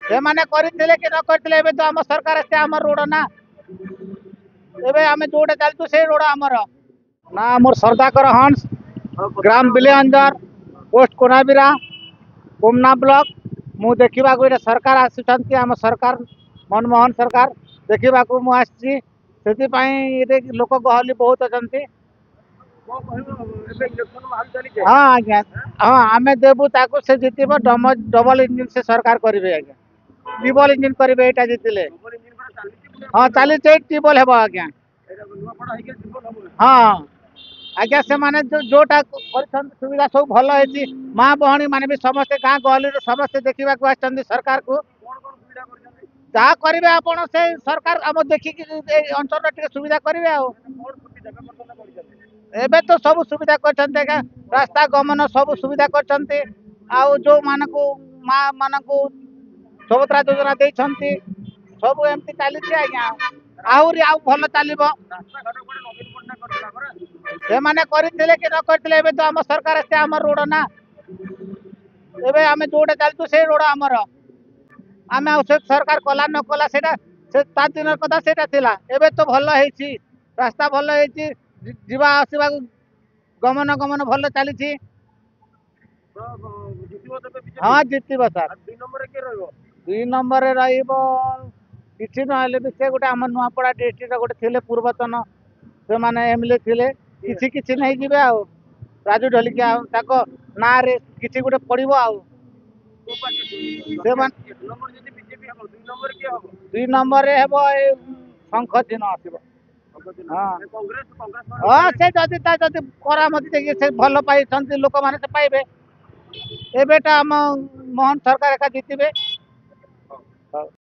ସେମାନେ କରିଥିଲେ କି ନ କରିଥିଲେ ଏବେ ତ ଆମ ସରକାର ସେ ଆମର ରୋଡ ନା ଏବେ ଆମେ ଯୋଉଟା ଚାଲିଛୁ ସେଇ ରୋଡ ଆମର ନା ଆମର ସର୍ଦାକର ହଂସ ଗ୍ରାମ ବିଲିଅଞ୍ଜର ପୋଷ୍ଟ କୋନାବିରା କୋମନା ବ୍ଲକ ମୁଁ ଦେଖିବାକୁ ଏଇଟା ସରକାର ଆସୁଛନ୍ତି ଆମ ସରକାର ମନମୋହନ ସରକାର ଦେଖିବାକୁ ମୁଁ ଆସିଛି ସେଥିପାଇଁ ଏଠି ଲୋକ ଗହଳି ବହୁତ ଅଛନ୍ତି। ହଁ ଆଜ୍ଞା ହଁ ଆମେ ଦେବୁ ତାକୁ ସେ ଜିତିବ ଡବଲ ଇଞ୍ଜିନ ସେ ସରକାର କରିବେ ଆଜ୍ଞା ଡବଲ ଇଞ୍ଜିନ କରିବେ ଏଇଟା ଜିତିଲେ ହଁ ଚାଲିଛି ଟ୍ରିବଲ ହେବ ଆଜ୍ଞା ହଁ ଆଜ୍ଞା ସେମାନେ ଯୋଉଟା କରିଛନ୍ତି ସୁବିଧା ସବୁ ଭଲ ହେଇଛି ମା ଭଉଣୀ ମାନେ ବି ସମସ୍ତେ ଗାଁ ଗହଳିରୁ ସମସ୍ତେ ଦେଖିବାକୁ ଆସିଛନ୍ତି ସରକାରକୁ ଯାହା କରିବେ ଆପଣ ସେ ସରକାର ଆମ ଦେଖିକି ଏଇ ଅଞ୍ଚଳର ଟିକେ ସୁବିଧା କରିବେ ଆଉ ଏବେ ତ ସବୁ ସୁବିଧା କରିଛନ୍ତି ଆଜ୍ଞା ରାସ୍ତା ଗମନ ସବୁ ସୁବିଧା କରିଛନ୍ତି ଆଉ ଯୋଉମାନଙ୍କୁ ମା ମାନଙ୍କୁ ସୁଭଦ୍ରା ଯୋଜନା ଦେଇଛନ୍ତି ସବୁ ଏମିତି ଚାଲିଛି ଆଜ୍ଞା ଆହୁରି ଆଉ ଭଲ ଚାଲିବ ସେମାନେ କରିଥିଲେ କି ନ କରିଥିଲେ ଏବେ ତ ଆମ ସରକାର ସେ ଆମର ରୋଡ ନା ଏବେ ଆମେ ଯୋଉଟା ଚାଲିଛୁ ସେଇ ରୋଡ ଆମର ଆମେ ଆଉ ସେ ସରକାର କଲା ନ କଲା ସେଇଟା ସେ ତା ଦିନର କଥା ସେଇଟା ଥିଲା ଏବେ ତ ଭଲ ହେଇଛି ରାସ୍ତା ଭଲ ହେଇଛି ଯିବା ଆସିବାକୁ ଗମନ ଗମନ ଭଲ ଚାଲିଛି ହଁ ଜିତିବ ସାର୍ ଦୁଇ ନମ୍ବରରେ ରହିବ କିଛି ନହେଲେ ବି ସେ ଗୋଟେ ଆମ ନୂଆପଡା ଡିଷ୍ଟ୍ରିକ୍ଟର ଗୋଟେ ଥିଲେ ପୂର୍ବତନ ସେମାନେ ଏମଏଲଏ ଥିଲେ କିଛି କିଛି ନେଇଯିବେ ଆଉ ରାଜୁ ଢଲିକିଆ ଆଉ ତାଙ୍କ ନାଁରେ କିଛି ଗୋଟେ ପଡିବ ଆଉ ସେମାନେ ଦୁଇ ନମ୍ବରରେ ହେବ ଏଇ ଶଙ୍ଖ ଚିହ୍ନ ଆସିବ ହଁ ହଁ ସେ ଯଦି ତା ଯଦି କରାମତି ଦେଇକି ସେ ଭଲ ପାଇଛନ୍ତି ଲୋକମାନେ ସେ ପାଇବେ ଏବେଟା ଆମ ମୋହନ ସରକାର ଏକା ଜିତିବେ